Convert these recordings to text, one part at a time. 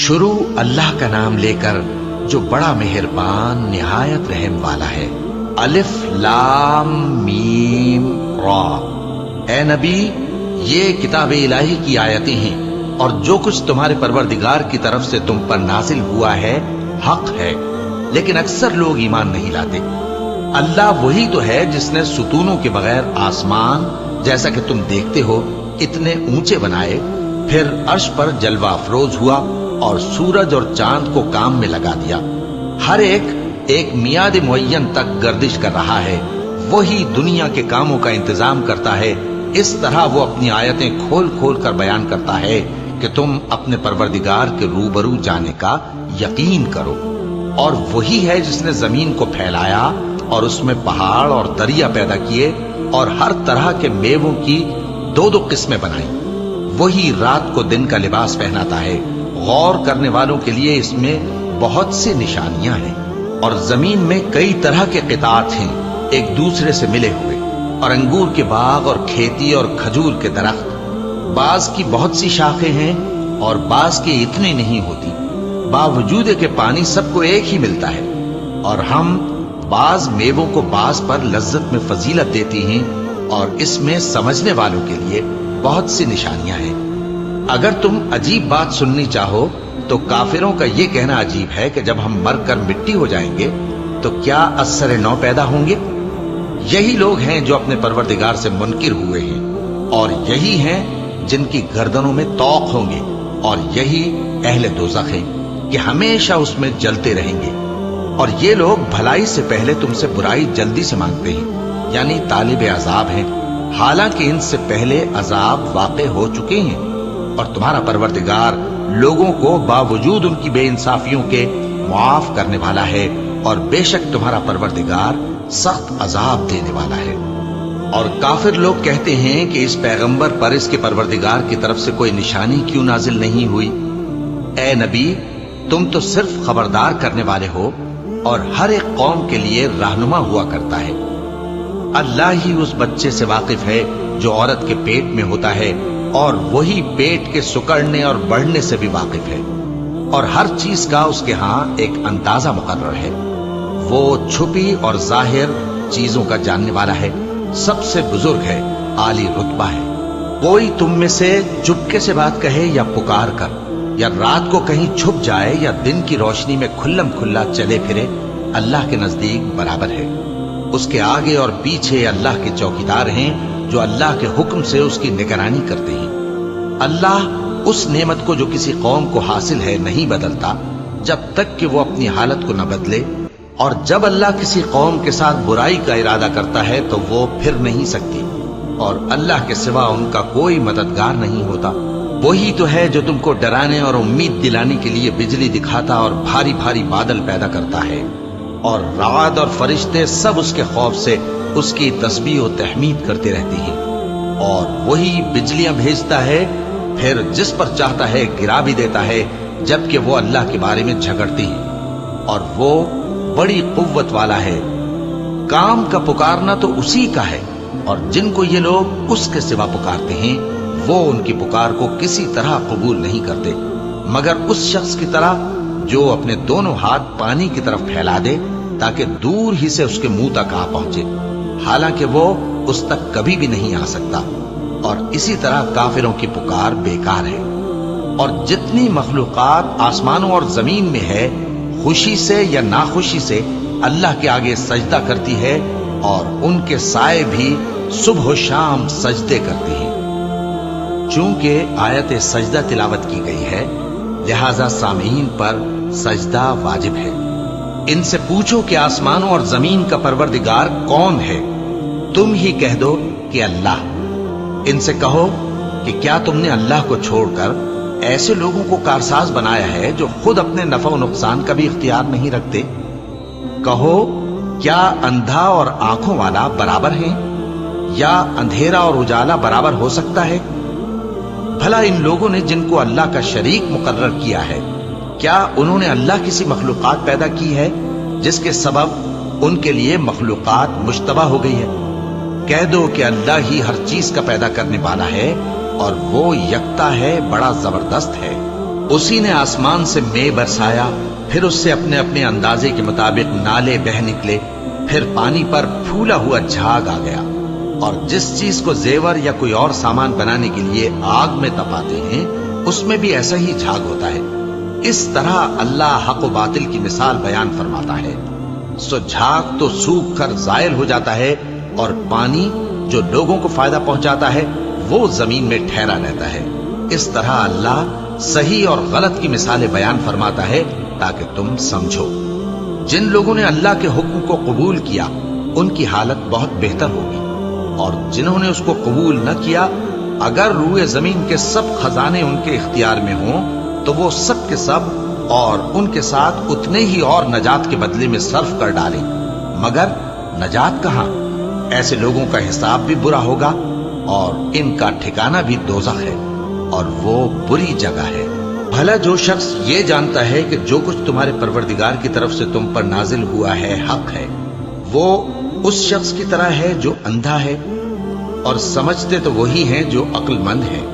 شروع اللہ کا نام لے کر جو بڑا مہربان نہایت رحم والا ہے۔ الف لام میم را۔ اے نبی، یہ کتاب الہی کی آیتیں ہیں اور جو کچھ تمہارے پروردگار کی طرف سے تم پر نازل ہوا ہے حق ہے، لیکن اکثر لوگ ایمان نہیں لاتے۔ اللہ وہی تو ہے جس نے ستونوں کے بغیر آسمان جیسا کہ تم دیکھتے ہو اتنے اونچے بنائے، پھر عرش پر جلوہ افروز ہوا اور سورج اور چاند کو کام میں لگا دیا۔ ہر ایک میعاد معین تک گردش کر رہا ہے۔ وہی دنیا کے کاموں کا انتظام کرتا ہے۔ اس طرح وہ اپنی آیتیں کھول کھول کر بیان کرتا ہے کہ تم اپنے پروردگار کے روبرو جانے کا یقین کرو۔ اور وہی ہے جس نے زمین کو پھیلایا اور اس میں پہاڑ اور دریا پیدا کیے اور ہر طرح کے میووں کی دو دو قسمیں بنائی۔ وہی رات کو دن کا لباس پہناتا ہے۔ غور کرنے والوں کے لیے اس میں بہت سی نشانیاں ہیں۔ اور زمین میں کئی طرح کے قطعات ہیں ایک دوسرے سے ملے ہوئے، اور انگور کے باغ اور کھیتی اور کھجور کے درخت۔ بعض کی بہت سی شاخیں ہیں اور بعض کی اتنی نہیں ہوتی، باوجود کہ پانی سب کو ایک ہی ملتا ہے۔ اور ہم بعض میووں کو بعض پر لذت میں فضیلت دیتی ہیں، اور اس میں سمجھنے والوں کے لیے بہت سی نشانیاں ہیں۔ اگر تم عجیب بات سننی چاہو تو کافروں کا یہ کہنا عجیب ہے کہ جب ہم مر کر مٹی ہو جائیں گے تو کیا از سر نو پیدا ہوں گے؟ یہی لوگ ہیں جو اپنے پروردگار سے منکر ہوئے ہیں، اور یہی ہیں جن کی گردنوں میں طوق ہوں گے، اور یہی اہل دوزخ ہیں کہ ہمیشہ اس میں جلتے رہیں گے۔ اور یہ لوگ بھلائی سے پہلے تم سے برائی جلدی سے مانگتے ہیں، یعنی طالب عذاب ہیں، حالانکہ ان سے پہلے عذاب واقع ہو چکے ہیں۔ اور تمہارا پروردگار لوگوں کو باوجود ان کی بے انصافیوں کے معاف کرنے والا ہے، اور بے شک تمہارا پروردگار سخت عذاب دینے والا ہے۔ اور کافر لوگ کہتے ہیں کہ اس پیغمبر پر اس کے پروردگار کی طرف سے کوئی نشانی کیوں نازل نہیں ہوئی؟ اے نبی، تم تو صرف خبردار کرنے والے ہو، اور ہر ایک قوم کے لیے رہنما ہوا کرتا ہے۔ اللہ ہی اس بچے سے واقف ہے جو عورت کے پیٹ میں ہوتا ہے، اور وہی پیٹ کے سکڑنے اور بڑھنے سے بھی واقف ہے، اور ہر چیز کا اس کے ہاں ایک اندازہ مقرر ہے۔ وہ چھپی اور ظاہر چیزوں کا جاننے والا ہے، سب سے بزرگ ہے، عالی رتبہ ہے۔ کوئی تم میں سے چپکے سے بات کہے یا پکار کر، یا رات کو کہیں چھپ جائے یا دن کی روشنی میں کھلم کھلا چلے پھرے، اللہ کے نزدیک برابر ہے۔ اس کے آگے اور پیچھے اللہ کے چوکیدار ہیں جو اللہ کے حکم سے اس کی نگرانی کرتے ہیں۔ اللہ اس نعمت کو جو کسی قوم کو حاصل ہے نہیں بدلتا جب تک کہ وہ اپنی حالت کو نہ بدلے، اور جب اللہ کسی قوم کے ساتھ برائی کا ارادہ کرتا ہے تو وہ پھر نہیں سکتی، اور اللہ کے سوا ان کا کوئی مددگار نہیں ہوتا۔ وہی تو ہے جو تم کو ڈرانے اور امید دلانے کے لیے بجلی دکھاتا اور بھاری بھاری بادل پیدا کرتا ہے، اور رعد اور فرشتے سب اس کے خوف سے اس کی تسبیح و تحمید کرتے رہتے ہیں۔ اور وہی بجلیاں بھیجتا ہے، پھر جس پر چاہتا ہے گرا بھی دیتا ہے، جبکہ وہ اللہ کے بارے میں جھگڑتے ہیں، اور وہ بڑی قوت والا ہے۔ کام کا پکارنا تو اسی کا ہے، اور جن کو یہ لوگ اس کے سوا پکارتے ہیں وہ ان کی پکار کو کسی طرح قبول نہیں کرتے، مگر اس شخص کی طرح جو اپنے دونوں ہاتھ پانی کی طرف پھیلا دے تاکہ دور ہی سے اس کے منہ تک آ پہنچے، حالانکہ وہ اس تک کبھی بھی نہیں آ سکتا۔ اور اسی طرح کافروں کی پکار بیکار ہے۔ اور جتنی مخلوقات آسمانوں اور زمین میں ہے، خوشی سے یا ناخوشی سے اللہ کے آگے سجدہ کرتی ہے، اور ان کے سائے بھی صبح و شام سجدے کرتے ہیں۔ چونکہ آیت سجدہ تلاوت کی گئی ہے، لہذا سامعین پر سجدہ واجب ہے۔ ان سے پوچھو کہ آسمانوں اور زمین کا پروردگار کون ہے؟ تم ہی کہہ دو کہ اللہ۔ ان سے کہو کہ کیا تم نے اللہ کو چھوڑ کر ایسے لوگوں کو کارساز بنایا ہے جو خود اپنے نفع و نقصان کا بھی اختیار نہیں رکھتے؟ کہو کیا اندھا اور آنکھوں والا برابر ہیں، یا اندھیرا اور اجالا برابر ہو سکتا ہے؟ بھلا ان لوگوں نے جن کو اللہ کا شریک مقرر کیا ہے، کیا انہوں نے اللہ کسی مخلوقات پیدا کی ہے جس کے سبب ان کے لیے مخلوقات مشتبہ ہو گئی ہے؟ کہہ دو کہ اللہ ہی ہر چیز کا پیدا کرنے والا ہے، اور وہ یکتا ہے، بڑا زبردست ہے۔ اسی نے آسمان سے مے برسایا، پھر اس سے اپنے اپنے اندازے کے مطابق نالے بہ نکلے، پھر پانی پر پھولا ہوا جھاگ آ گیا۔ اور جس چیز کو زیور یا کوئی اور سامان بنانے کے لیے آگ میں تپاتے ہیں اس میں بھی ایسا ہی جھاگ ہوتا ہے۔ اس طرح اللہ حق و باطل کی مثال بیان فرماتا ہے۔ سو جھاگ تو سوکھ کر زائل ہو جاتا ہے، اور پانی جو لوگوں کو فائدہ پہنچاتا ہے وہ زمین میں ٹھہرا رہتا ہے۔ اس طرح اللہ صحیح اور غلط کی مثالیں بیان فرماتا ہے تاکہ تم سمجھو۔ جن لوگوں نے اللہ کے حکم کو قبول کیا ان کی حالت بہت بہتر ہوگی، اور جنہوں نے اس کو قبول نہ کیا، اگر روئے زمین کے سب خزانے ان کے اختیار میں ہوں تو وہ سب کے سب اور ان کے ساتھ اتنے ہی اور نجات کے بدلے میں صرف کر ڈالیں، مگر نجات کہاں؟ ایسے لوگوں کا حساب بھی برا ہوگا، اور ان کا ٹھکانہ بھی دوزخ ہے، اور وہ بری جگہ ہے۔ بھلا جو شخص یہ جانتا ہے کہ جو کچھ تمہارے پروردگار کی طرف سے تم پر نازل ہوا ہے حق ہے، وہ اس شخص کی طرح ہے جو اندھا ہے، اور سمجھتے تو وہی ہیں جو عقل مند ہیں،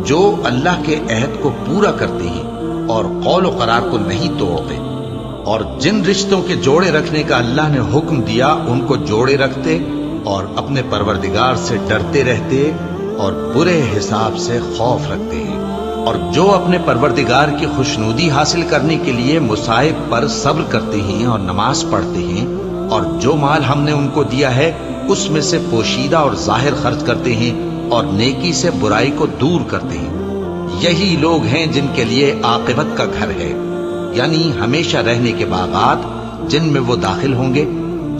جو اللہ کے عہد کو پورا کرتے ہیں اور قول و قرار کو نہیں توڑتے، اور جن رشتوں کے جوڑے رکھنے کا اللہ نے حکم دیا ان کو جوڑے رکھتے، اور اپنے پروردگار سے ڈرتے رہتے اور برے حساب سے خوف رکھتے ہیں، اور جو اپنے پروردگار کی خوشنودی حاصل کرنے کے لیے مصائب پر صبر کرتے ہیں اور نماز پڑھتے ہیں، اور جو مال ہم نے ان کو دیا ہے اس میں سے پوشیدہ اور ظاہر خرچ کرتے ہیں، اور نیکی سے برائی کو دور کرتے ہیں۔ یہی لوگ ہیں جن کے لیے عاقبت کا گھر ہے، یعنی ہمیشہ رہنے کے باغات جن میں وہ داخل ہوں گے،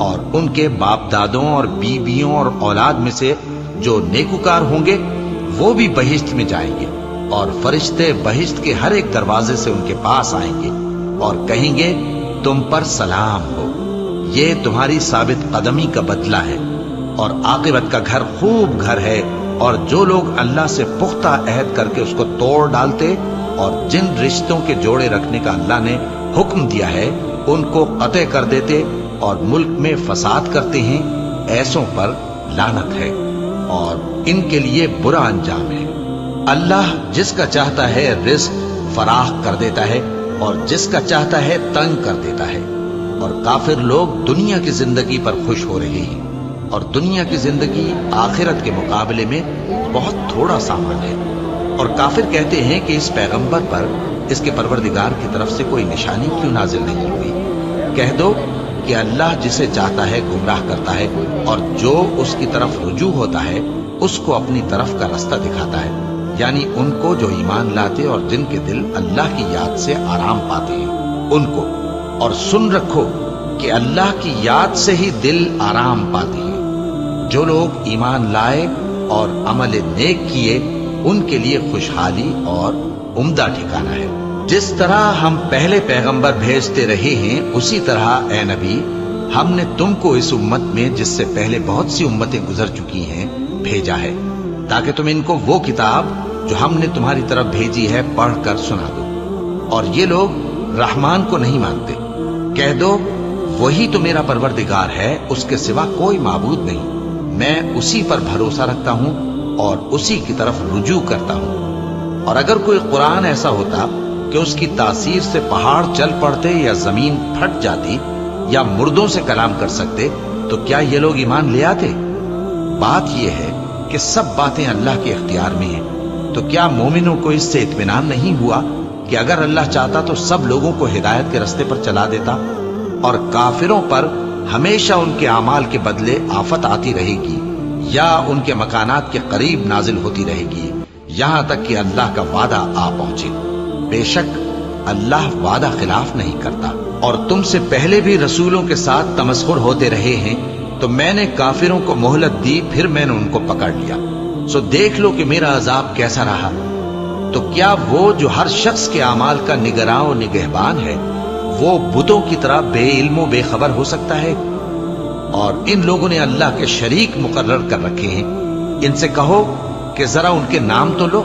اور ان کے باپ دادوں اور بیویوں اور اولاد میں سے جو نیکوکار ہوں گے وہ بھی بہشت میں جائیں گے، اور فرشتے بہشت کے ہر ایک دروازے سے ان کے پاس آئیں گے اور کہیں گے تم پر سلام ہو، یہ تمہاری ثابت قدمی کا بدلہ ہے، اور عاقبت کا گھر خوب گھر ہے۔ اور جو لوگ اللہ سے پختہ عہد کر کے اس کو توڑ ڈالتے اور جن رشتوں کے جوڑے رکھنے کا اللہ نے حکم دیا ہے ان کو قطع کر دیتے اور ملک میں فساد کرتے ہیں، ایسوں پر لعنت ہے اور ان کے لیے برا انجام ہے۔ اللہ جس کا چاہتا ہے رزق فراخ کر دیتا ہے اور جس کا چاہتا ہے تنگ کر دیتا ہے، اور کافر لوگ دنیا کی زندگی پر خوش ہو رہے ہیں، اور دنیا کی زندگی آخرت کے مقابلے میں بہت تھوڑا سامان ہے۔ اور کافر کہتے ہیں کہ اس پیغمبر پر اس کے پروردگار کی طرف سے کوئی نشانی کیوں نازل نہیں ہوئی؟ کہہ دو کہ اللہ جسے چاہتا ہے گمراہ کرتا ہے، اور جو اس کی طرف رجوع ہوتا ہے اس کو اپنی طرف کا رستہ دکھاتا ہے، یعنی ان کو جو ایمان لاتے اور جن کے دل اللہ کی یاد سے آرام پاتے ہیں ان کو۔ اور سن رکھو کہ اللہ کی یاد سے ہی دل آرام پاتے ہیں۔ جو لوگ ایمان لائے اور عمل نیک کیے ان کے لیے خوشحالی اور عمدہ ٹھکانہ ہے۔ جس طرح ہم پہلے پیغمبر بھیجتے رہے ہیں اسی طرح اے نبی ہم نے تم کو اس امت میں جس سے پہلے بہت سی امتیں گزر چکی ہیں بھیجا ہے، تاکہ تم ان کو وہ کتاب جو ہم نے تمہاری طرف بھیجی ہے پڑھ کر سنا دو۔ اور یہ لوگ رحمان کو نہیں مانتے۔ کہہ دو وہی تو میرا پروردگار ہے، اس کے سوا کوئی معبود نہیں، میں اسی پر بھروسہ رکھتا ہوں اور اسی کی طرف رجوع کرتا ہوں۔ اور اگر کوئی قرآن ایسا ہوتا کہ اس کی تاثیر سے پہاڑ چل پڑتے یا زمین پھٹ جاتی یا مردوں سے کلام کر سکتے تو کیا یہ لوگ ایمان لے آتے؟ بات یہ ہے کہ سب باتیں اللہ کے اختیار میں ہیں، تو کیا مومنوں کو اس سے اطمینان نہیں ہوا کہ اگر اللہ چاہتا تو سب لوگوں کو ہدایت کے رستے پر چلا دیتا؟ اور کافروں پر ہمیشہ ان کے اعمال کے بدلے آفت آتی رہے گی یا ان کے مکانات کے قریب نازل ہوتی رہے گی، یہاں تک کہ اللہ کا وعدہ آ پہنچے۔ بے شک اللہ وعدہ خلاف نہیں کرتا۔ اور تم سے پہلے بھی رسولوں کے ساتھ تمسخر ہوتے رہے ہیں، تو میں نے کافروں کو مہلت دی، پھر میں نے ان کو پکڑ لیا۔ سو دیکھ لو کہ میرا عذاب کیسا رہا۔ تو کیا وہ جو ہر شخص کے اعمال کا نگراں و نگہبان ہے وہ بتوں کی طرح بے علم و بے خبر ہو سکتا ہے؟ اور ان لوگوں نے اللہ کے شریک مقرر کر رکھے ہیں۔ ان سے کہو کہ ذرا ان کے نام تو لو۔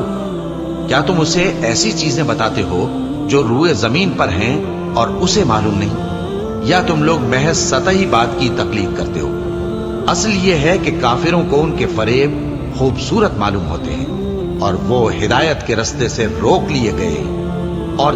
کیا تم اسے ایسی چیزیں بتاتے ہو جو روئے زمین پر ہیں اور اسے معلوم نہیں، یا تم لوگ محض سطحی بات کی تقلید کرتے ہو؟ اصل یہ ہے کہ کافروں کو ان کے فریب خوبصورت معلوم ہوتے ہیں اور وہ ہدایت کے رستے سے روک لیے گئے ہیں۔ اور